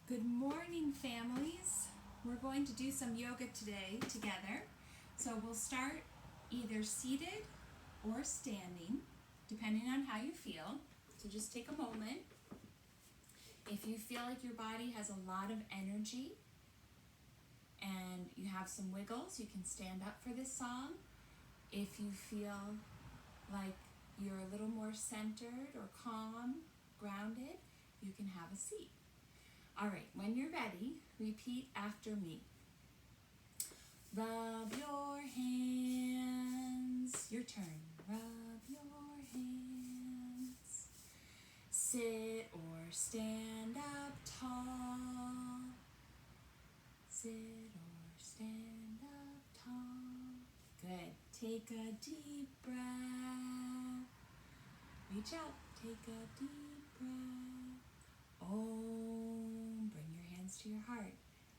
Good morning, families. We're going to do some yoga today together. So we'll start either seated or standing, depending on how you feel. So just take a moment. If you feel like your body has a lot of energy and you have some wiggles, you can stand up for this song. If you feel like you're a little more centered or calm, grounded, you can have a seat. All right, when you're ready, repeat after me. Rub your hands. Your turn. Rub your hands. Sit or stand up tall. Sit or stand up tall. Good. Take a deep breath. Reach out. Take a deep breath. Om. Bring your hands to your heart.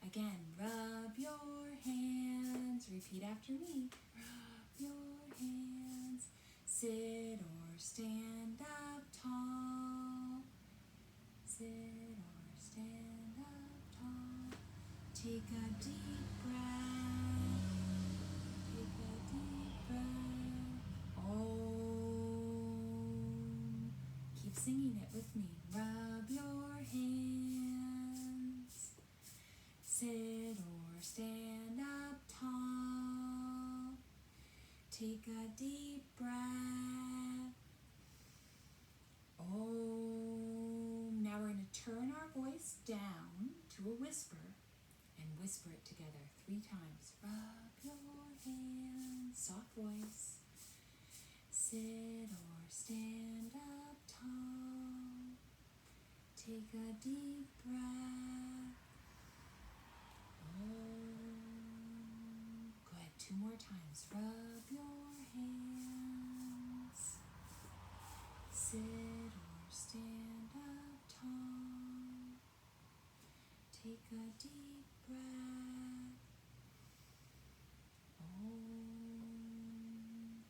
Again, rub your hands. Repeat after me. Rub your hands. Sit or stand up tall. Sit or stand up tall. Take a deep breath. Take a deep breath. Om. Keep singing it with me. Rub your hands. Sit or stand up tall. Take a deep breath. Om. Now we're going to turn our voice down to a whisper and whisper it together 3 times. Rub your hands. Soft voice. Sit or stand up tall. Take a deep breath. Good. 2 more times. Rub your hands. Sit or stand up tall. Take a deep breath.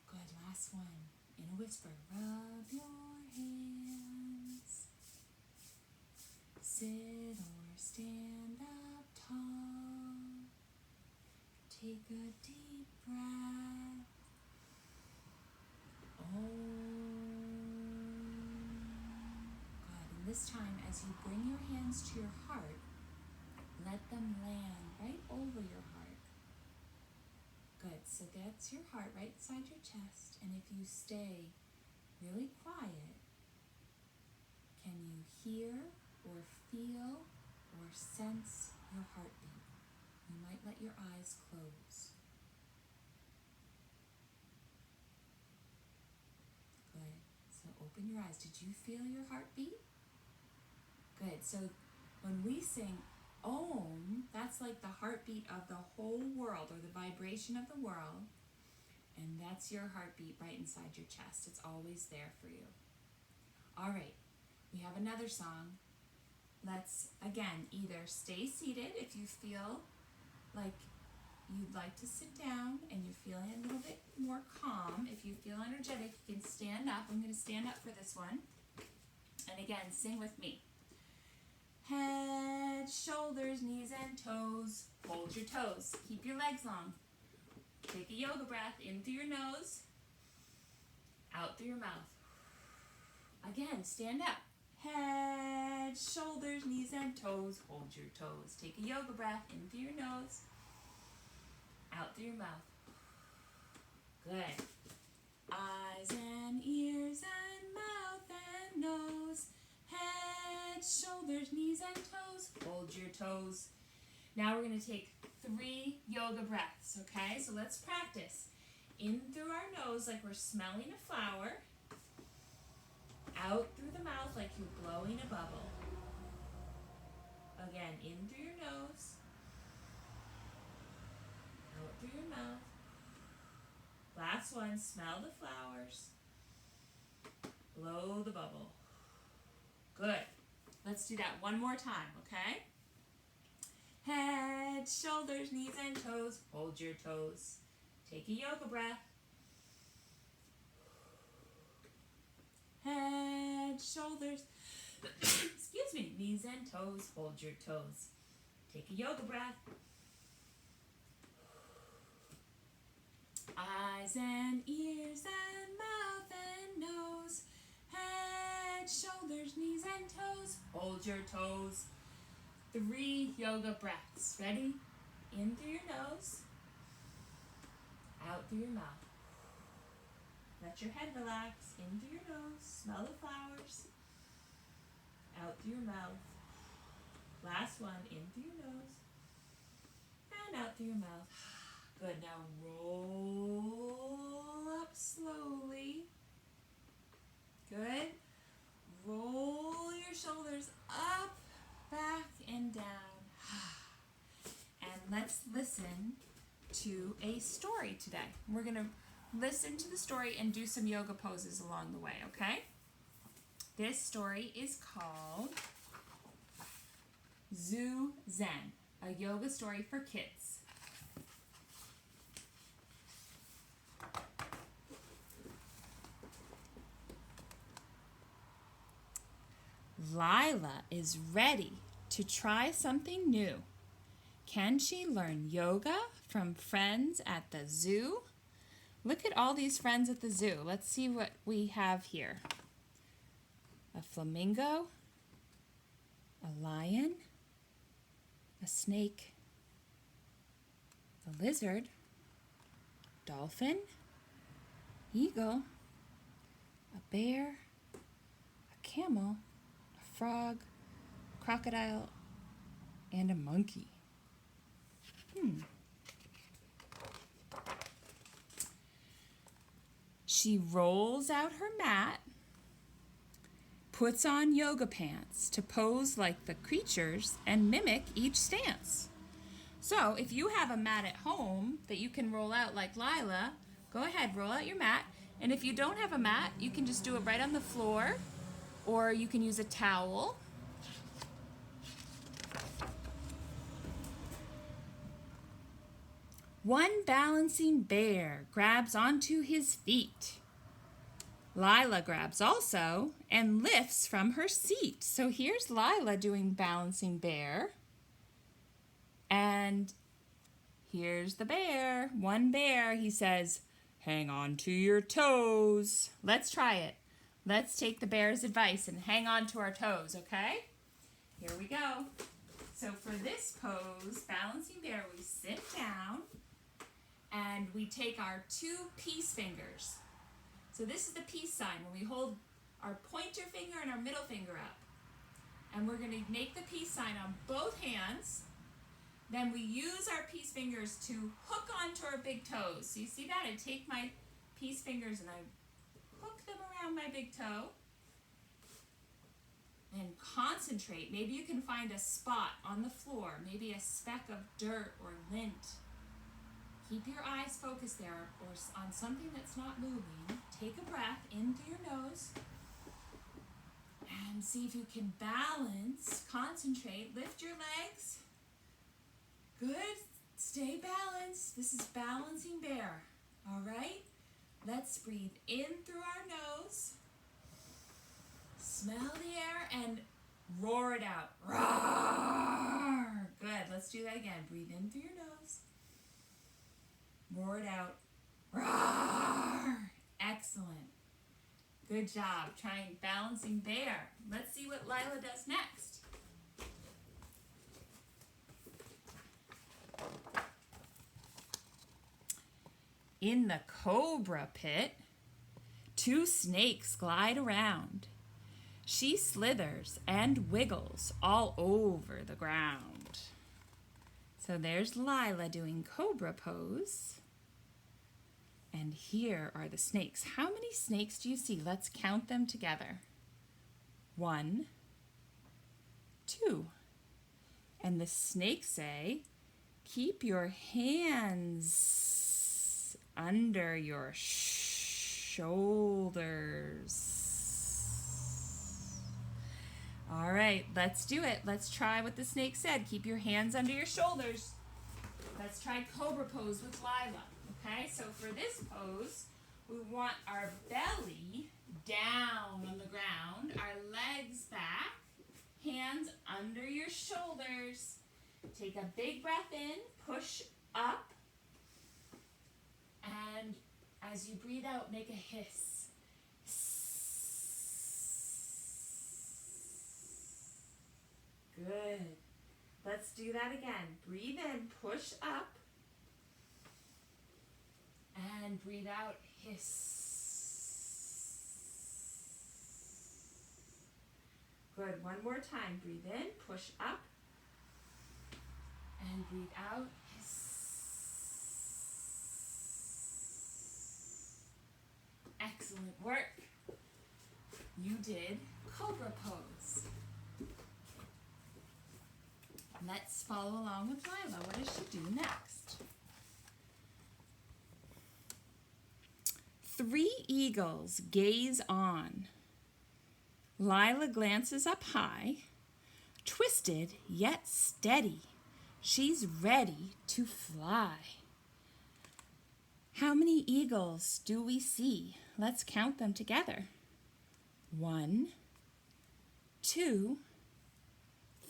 Good. Last one. In a whisper. Rub your hands. Sit or stand up tall. Take a deep breath. Good. And this time, as you bring your hands to your heart, let them land right over your heart. Good. So that's your heart right inside your chest. And if you stay really quiet, can you hear or feel or sense your heartbeat? You might let your eyes close. Good. So open your eyes. Did you feel your heartbeat? Good. So when we sing Om, that's like the heartbeat of the whole world, or the vibration of the world. And that's your heartbeat right inside your chest. It's always there for you. All right. We have another song. Let's, again, either stay seated if you feel like you'd like to sit down and you're feeling a little bit more calm. If you feel energetic, you can stand up. I'm going to stand up for this one. And again, sing with me. Head, shoulders, knees, and toes. Hold your toes. Keep your legs long. Take a yoga breath in through your nose, out through your mouth. Again, stand up. Head, shoulders, knees, and toes. Hold your toes. Take a yoga breath in through your nose, out through your mouth. Good. Eyes and ears and mouth and nose. Head, shoulders, knees, and toes. Hold your toes. Now we're going to take 3 yoga breaths, okay? So let's practice. In through our nose like we're smelling a flower. Out through the mouth like you're blowing a bubble. Again, in through your nose. Out through your mouth. Last one, smell the flowers. Blow the bubble. Good. Let's do that one more time, okay? Head, shoulders, knees, and toes. Hold your toes. Take a yoga breath. Head, shoulders, excuse me, knees knees and toes, hold your toes. Take a yoga breath. Eyes and ears and mouth and nose, head, shoulders, knees and toes, hold your toes. 3 yoga breaths. Ready? In through your nose, out through your mouth. Let your head relax. In through your nose, smell the flowers. Out through your mouth. Last one, in through your nose and out through your mouth. Good. Now roll up slowly. Good. Roll your shoulders up, back, and down. And let's listen to a story today. We're going to listen to the story and do some yoga poses along the way, okay? This story is called Zoo Zen, a yoga story for kids. Lila is ready to try something new. Can she learn yoga from friends at the zoo? Look at all these friends at the zoo. Let's see what we have here. A flamingo, a lion, a snake, a lizard, dolphin, eagle, a bear, a camel, a frog, a crocodile, and a monkey. She rolls out her mat, puts on yoga pants to pose like the creatures and mimic each stance. So if you have a mat at home that you can roll out like Lila, go ahead, roll out your mat. And if you don't have a mat, you can just do it right on the floor, or you can use a towel. One balancing bear grabs onto his feet. Lila grabs also and lifts from her seat. So here's Lila doing balancing bear. And here's the bear. One bear, he says, hang on to your toes. Let's try it. Let's take the bear's advice and hang on to our toes, okay? Here we go. So for this pose, balancing bear, we sit down and we take our 2 peace fingers. So this is the peace sign when we hold our pointer finger and our middle finger up. And we're going to make the peace sign on both hands. Then we use our peace fingers to hook onto our big toes. So you see that? I take my peace fingers and I hook them around my big toe. And concentrate. Maybe you can find a spot on the floor, maybe a speck of dirt or lint. Keep your eyes focused there or on something that's not moving. Take a breath in through your nose and see if you can balance, concentrate, lift your legs. Good, stay balanced. This is balancing bear, all right? Let's breathe in through our nose, smell the air, and roar it out. Roar! Good, let's do that again. Breathe in through your nose. Roar it out. Roar! Excellent. Good job trying balancing bear. Let's see what Lila does next. In the cobra pit, 2 snakes glide around. She slithers and wiggles all over the ground. So there's Lila doing cobra pose. And here are the snakes. How many snakes do you see? Let's count them together. 1, 2. And the snakes say, keep your hands under your shoulders. All right, let's do it. Let's try what the snake said. Keep your hands under your shoulders. Let's try cobra pose with Lila. Okay, so for this pose, we want our belly down on the ground, our legs back, Hands under your shoulders. Take a big breath in, push up, and as you breathe out, make a hiss. Good. Let's do that again. Breathe in, push up, and breathe out, hiss. Good. One more time. Breathe in, push up, and breathe out, hiss. Excellent work. You did cobra pose. Let's follow along with Lila. What does she do next? 3 eagles gaze on. Lila glances up high, twisted yet steady. She's ready to fly. How many eagles do we see? Let's count them together. 1, 2,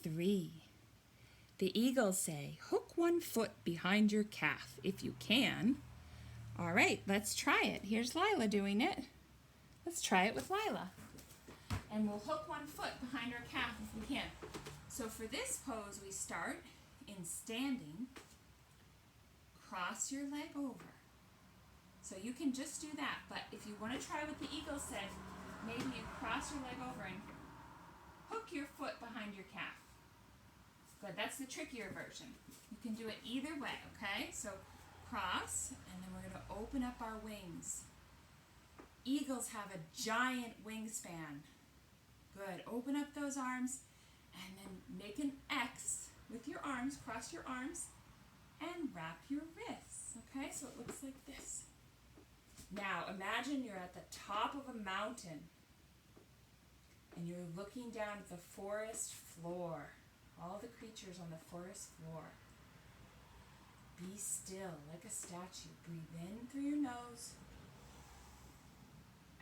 3. The eagles say, hook one foot behind your calf if you can. All right, let's try it. Here's Lila doing it. Let's try it with Lila. And we'll hook one foot behind our calf if we can. So for this pose, we start in standing. Cross your leg over. So you can just do that, but if you want to try what the eagle said, maybe you cross your leg over and hook your foot behind your calf. Good, that's the trickier version. You can do it either way, okay? So cross, and then we're going to open up our wings. Eagles have a giant wingspan. Good, open up those arms, and then make an X with your arms, cross your arms, and wrap your wrists, okay? So it looks like this. Now, imagine you're at the top of a mountain, and you're looking down at the forest floor. All the creatures on the forest floor. Be still like a statue. Breathe in through your nose,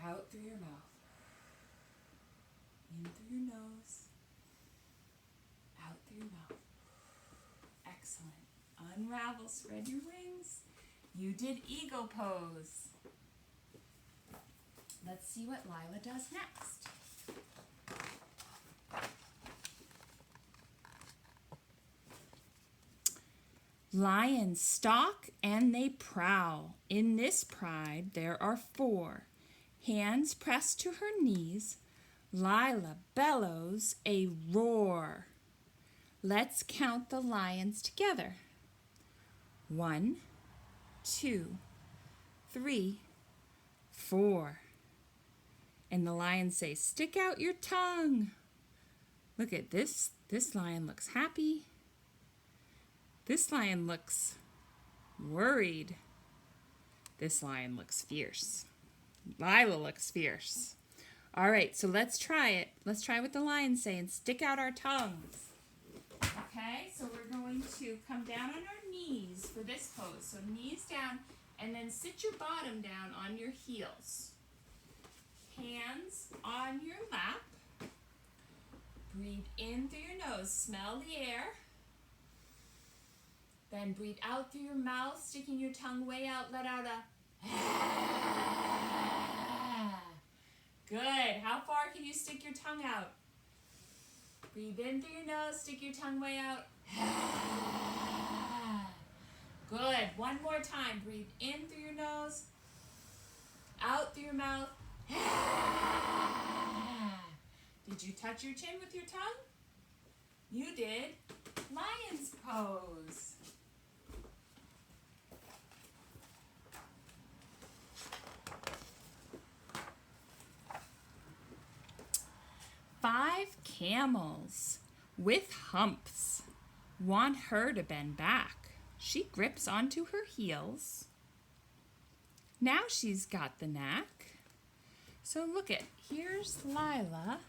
out through your mouth. In through your nose, out through your mouth. Excellent. Unravel, spread your wings. You did eagle pose. Let's see what Lila does next. Lions stalk and they prowl. In this pride there are 4. Hands pressed to her knees, Lila bellows a roar. Let's count the lions together. 1, 2, 3, 4. And the lions say, stick out your tongue. Look at this. This lion looks happy. This lion looks worried. This lion looks fierce. Lila looks fierce. All right, so let's try it. Let's try what the lions say and stick out our tongues. Okay, so we're going to come down on our knees for this pose. So knees down, and then sit your bottom down on your heels. Hands on your lap. Breathe in through your nose. Smell the air. Then breathe out through your mouth, sticking your tongue way out. Let out a Good. How far can you stick your tongue out? Breathe in through your nose, stick your tongue way out. Good. One more time. Breathe in through your nose, out through your mouth. Did you touch your chin with your tongue? You did. Lion's pose. Five camels with humps want her to bend back. She grips onto her heels. Now she's got the knack. So look at, here's Lila.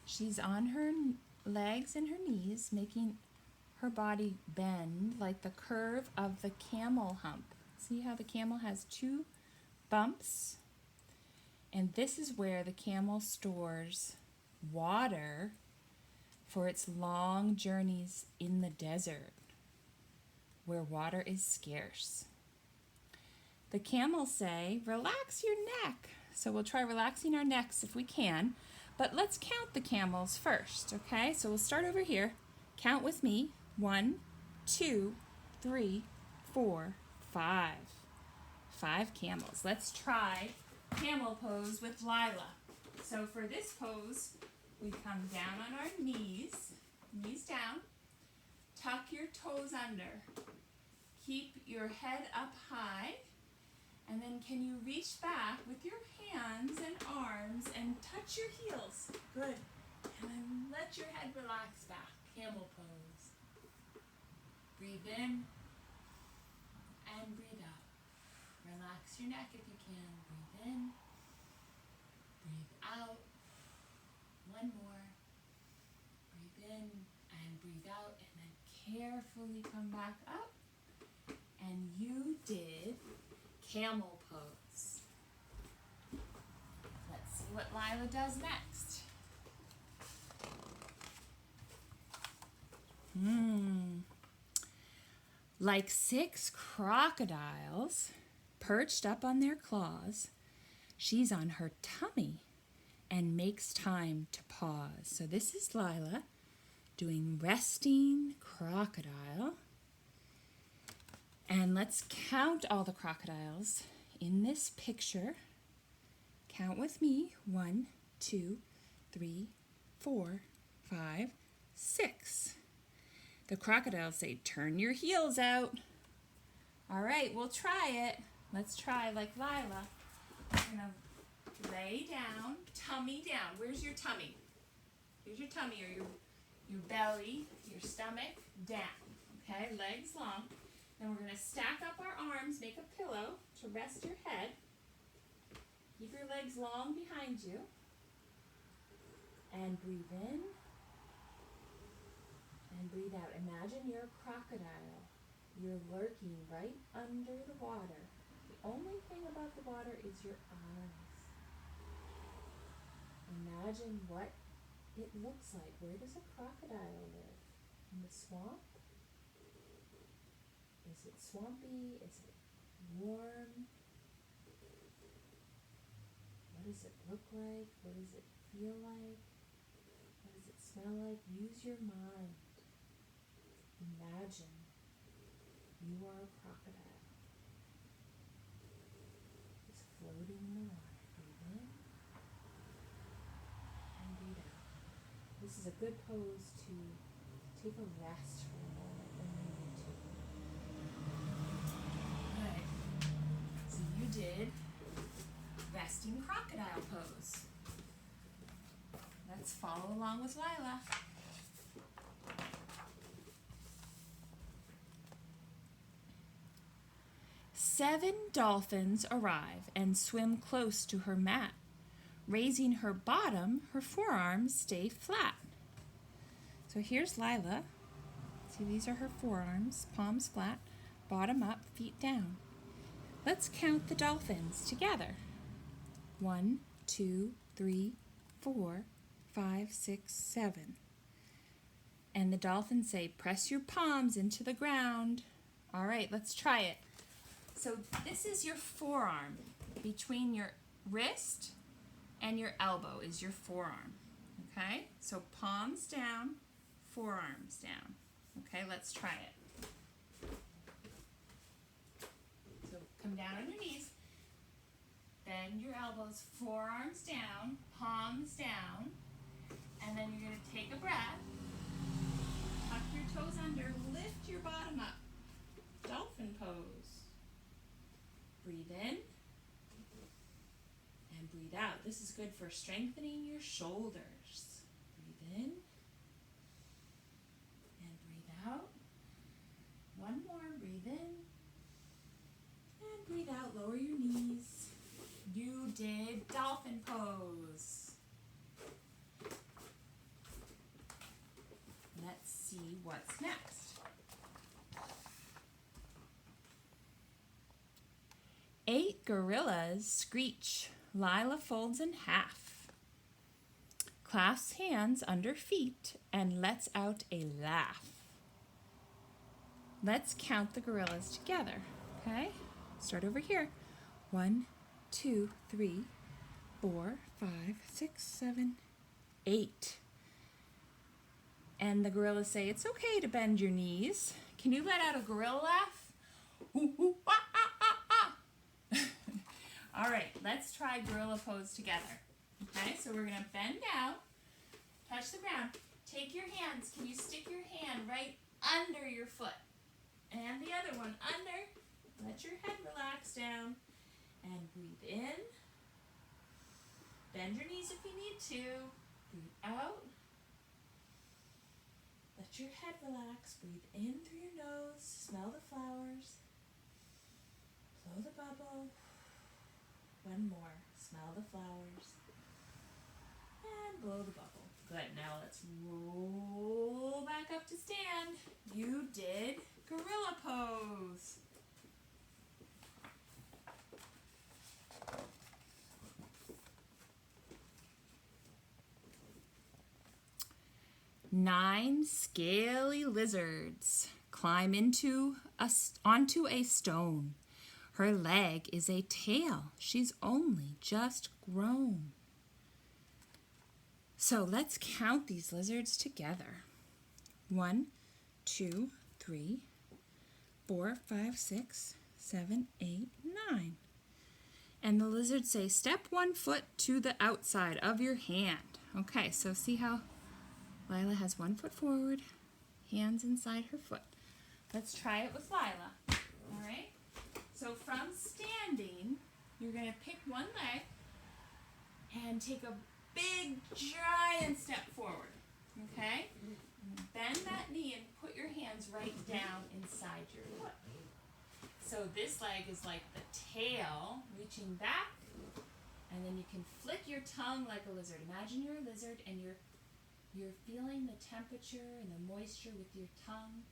She's on her legs and her knees, making her body bend like the curve of the camel hump. See how the camel has 2 bumps? And this is where the camel stores water for its long journeys in the desert where water is scarce. The camels say, relax your neck. So we'll try relaxing our necks if we can, but let's count the camels first, okay? So we'll start over here. Count with me. 1, 2, 3, 4, 5. 5 camels. Let's try camel pose with Lila. So for this pose, we come down on our knees down. Tuck your toes under. Keep your head up high. And then can you reach back with your hands and arms and touch your heels? Good. And then let your head relax back. Camel pose. Breathe in and breathe out. Relax your neck if you can. Breathe in. Breathe out. One more. Breathe in and breathe out. And then carefully come back up. And you did camel pose. Let's see what Lila does next. Like 6 crocodiles perched up on their claws, she's on her tummy and makes time to pause. So this is Lila doing resting crocodile. And let's count all the crocodiles in this picture. Count with me. 1, 2, 3, 4, 5, 6. The crocodiles say, turn your heels out. All right, we'll try it. Let's try like Lila. We're going to lay down, tummy down. Where's your tummy? Here's your tummy or your belly, your stomach down. Okay, legs long. Then we're going to stack up our arms, make a pillow to rest your head. Keep your legs long behind you. And breathe in. And breathe out. Imagine you're a crocodile. You're lurking right under the water. The only thing above the water is your eyes. Imagine what it looks like. Where does a crocodile live? In the swamp? Is it swampy? Is it warm? What does it look like? What does it feel like? What does it smell like? Use your mind. Imagine you are a crocodile. Just floating in the water. Breathe in and breathe out. This is a good pose to take a rest for a moment when you need to. So you did resting crocodile pose. Let's follow along with Lila. Seven dolphins arrive and swim close to her mat. Raising her bottom, her forearms stay flat. So here's Lila. See, these are her forearms, palms flat, bottom up, feet down. Let's count the dolphins together. 1, 2, 3, 4, 5, 6, 7. And the dolphins say, press your palms into the ground. All right, let's try it. So this is your forearm. Between your wrist and your elbow is your forearm. Okay? So palms down, forearms down. Okay, let's try it. So come down on your knees. Bend your elbows, forearms down, palms down. And then you're going to take a breath. Tuck your toes under, lift your bottom up. Dolphin pose. Breathe in and breathe out. This is good for strengthening your shoulders. Breathe in and breathe out. One more. Breathe in and breathe out. Lower your knees. You did dolphin pose. Let's see what's next. 8 gorillas screech. Lila folds in half. clasps hands under feet and lets out a laugh. Let's count the gorillas together, okay? Start over here. 1, 2, 3, 4, 5, 6, 7, 8. And the gorillas say, it's okay to bend your knees. Can you let out a gorilla laugh? Ooh, ooh, ah, ah, ah, ah. All right, let's try gorilla pose together. Okay, so we're going to bend down, touch the ground. Take your hands. Can you stick your hand right under your foot? And the other one under. Let your head relax down. And breathe in. Bend your knees if you need to. Breathe out. Let your head relax. Breathe in through your nose. Smell the flowers. Blow the bubble. One more. Smell the flowers. And blow the bubble. Good. Now let's roll back up to stand. You did gorilla pose. Nine scaly lizards climb onto a stone. Her leg is a tail. She's only just grown. So let's count these lizards together. 1, 2, 3, 4, 5, 6, 7, 8, 9. And the lizards say, step 1 foot to the outside of your hand. Okay, so see how Lila has 1 foot forward, hands inside her foot. Let's try it with Lila. All right? So from standing, you're going to pick one leg and take a big, giant step forward. Okay? Bend that knee and put your hands right down inside your foot. So this leg is like the tail reaching back, and then you can flick your tongue like a lizard. Imagine you're a lizard and you're feeling the temperature and the moisture with your tongue,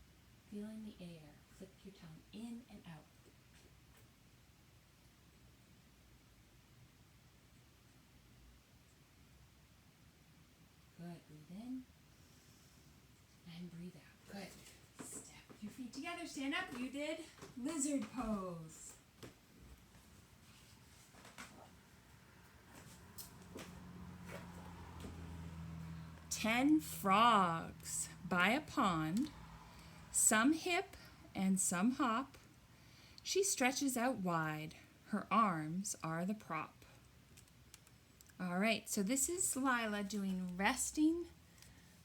feeling the air. Flick your tongue in and out. Good. Breathe in and breathe out. Good. Step your feet together. Stand up. You did lizard pose. Ten frogs by a pond, some hip and some hop. She stretches out wide. Her arms are the prop. All right, so this is Lila doing resting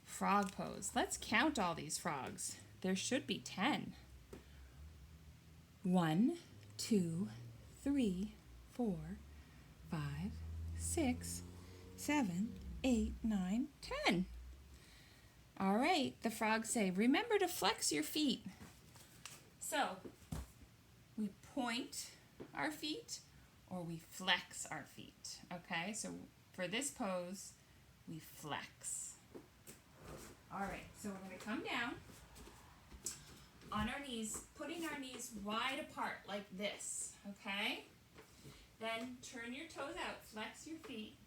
frog pose. Let's count all these frogs. There should be 10. 1, 2, 3, 4, 5, 6, 7, 8, 9, 10. All right, the frogs say, remember to flex your feet. So we point our feet or we flex our feet, okay? So for this pose, we flex. All right, so we're gonna come down on our knees, putting our knees wide apart like this, okay? Then turn your toes out, flex your feet.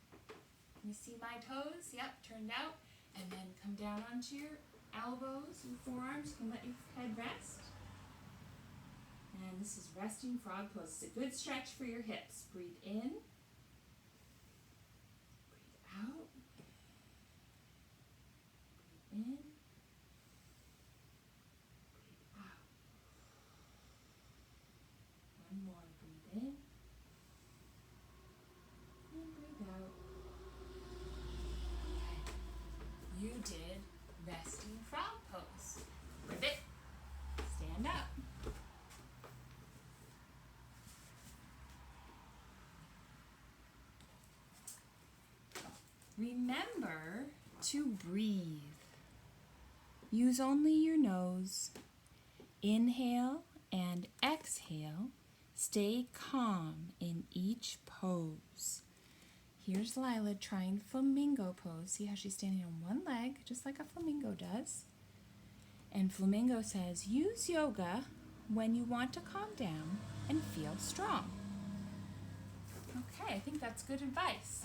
You see my toes? Yep, turned out. And then come down onto your elbows and forearms. You can let your head rest. And this is resting frog pose. It's a good stretch for your hips. Breathe in. Breathe out. Breathe in. Breathe out. One more. Breathe in. And breathe out. Okay. You did resting frog pose. Ribbit. Stand up. Remember to breathe. Use only your nose. Inhale and exhale. Stay calm in each pose. Here's Lila trying flamingo pose. See how she's standing on one leg, just like a flamingo does. And flamingo says, use yoga when you want to calm down and feel strong. Okay, I think that's good advice.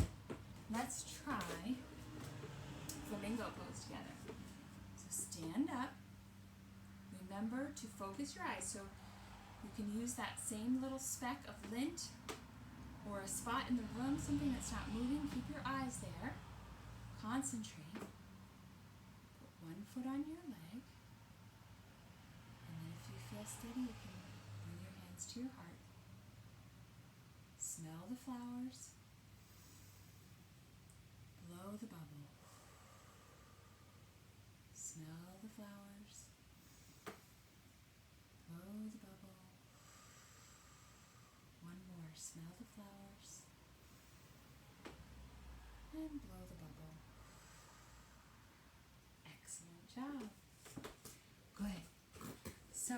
Let's try flamingo pose together. So stand up. Remember to focus your eyes. So you can use that same little speck of lint or a spot in the room, something that's not moving. Keep your eyes there. Concentrate. Put one foot on your leg. And then if you feel steady, you can bring your hands to your heart. Smell the flowers. Blow the bubble. Smell the flowers. Blow the bubble. One more. Smell the flowers. And blow the bubble. Excellent job. Good. So,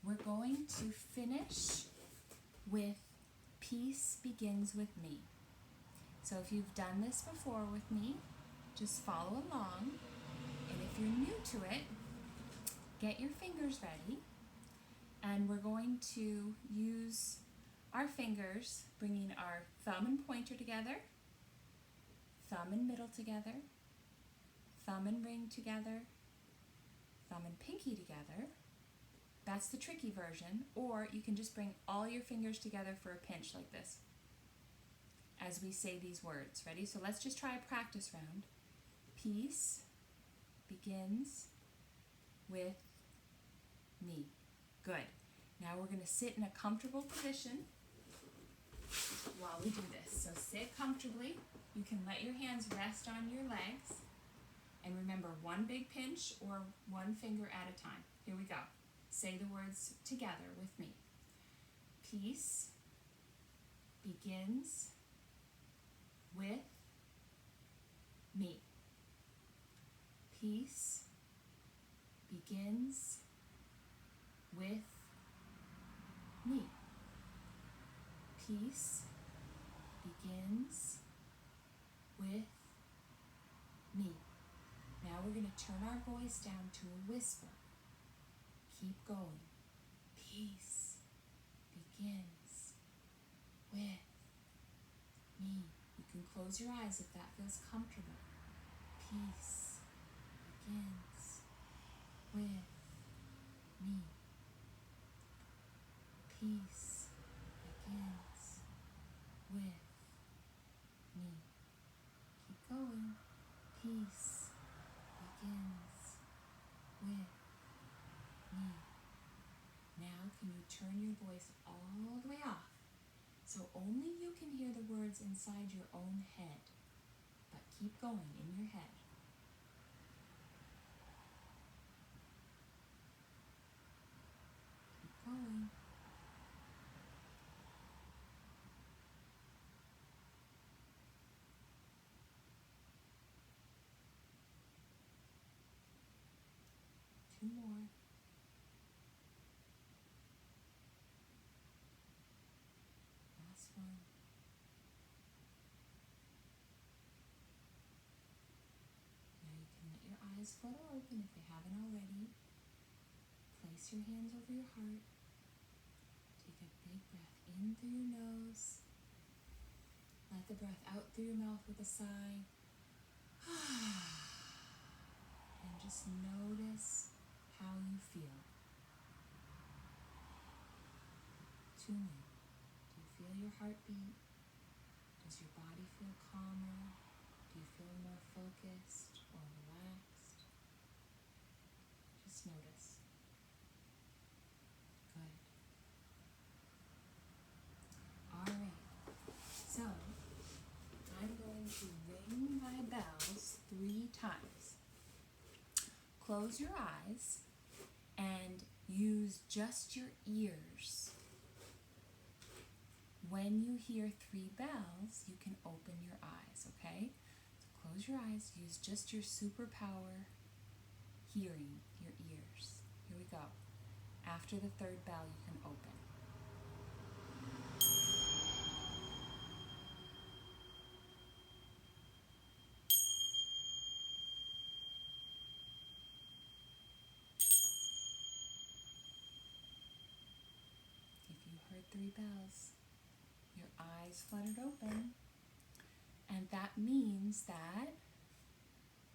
we're going to finish with Peace Begins with Me. So if you've done this before with me, just follow along. And if you're new to it, get your fingers ready. And we're going to use our fingers, bringing our thumb and pointer together, thumb and middle together, thumb and ring together, thumb and pinky together. That's the tricky version. Or you can just bring all your fingers together for a pinch like this as we say these words. Ready? So let's just try a practice round. Peace begins with me. Good. Now we're going to sit in a comfortable position while we do this. So sit comfortably. You can let your hands rest on your legs. And remember, one big pinch or one finger at a time. Here we go. Say the words together with me. Peace begins with me. Peace begins with me. Peace begins with me. Now we're going to turn our voice down to a whisper. Keep going. Peace begins with me. You can close your eyes if that feels comfortable. Peace begins with me. Peace begins with me. Keep going. Peace begins with me. Now can you turn your voice all the way off so only you can hear the words inside your own head, but keep going in your head. Keep going. Two more. Last one. Now you can let your eyes flutter open if they haven't already. Place your hands over your heart. Take a big breath in through your nose. Let the breath out through your mouth with a sigh. And just notice how you feel. Tune in. Do you feel your heartbeat? Does your body feel calmer? Do you feel more focused or relaxed? Just notice. Good. All right. So, I'm going to ring my bells 3 times. Close your eyes and use just your ears. When you hear 3 bells, you can open your eyes, okay? So close your eyes, use just your superpower hearing, your ears. Here we go. After the 3rd bell, you can open. If you heard 3 bells, your eyes fluttered open, and that means that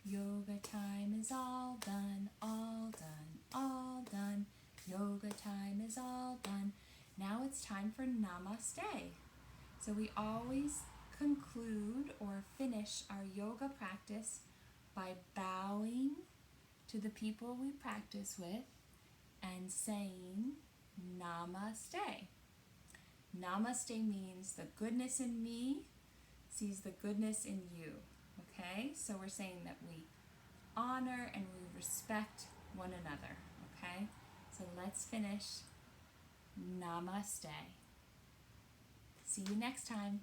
Yoga time is all done, all done, all done. Yoga time is all done. Now it's time for Namaste. So we always conclude or finish our yoga practice by bowing to the people we practice with and saying Namaste. Namaste means the goodness in me sees the goodness in you. Okay? So we're saying that we honor and we respect one another. Okay? So let's finish Namaste. See you next time.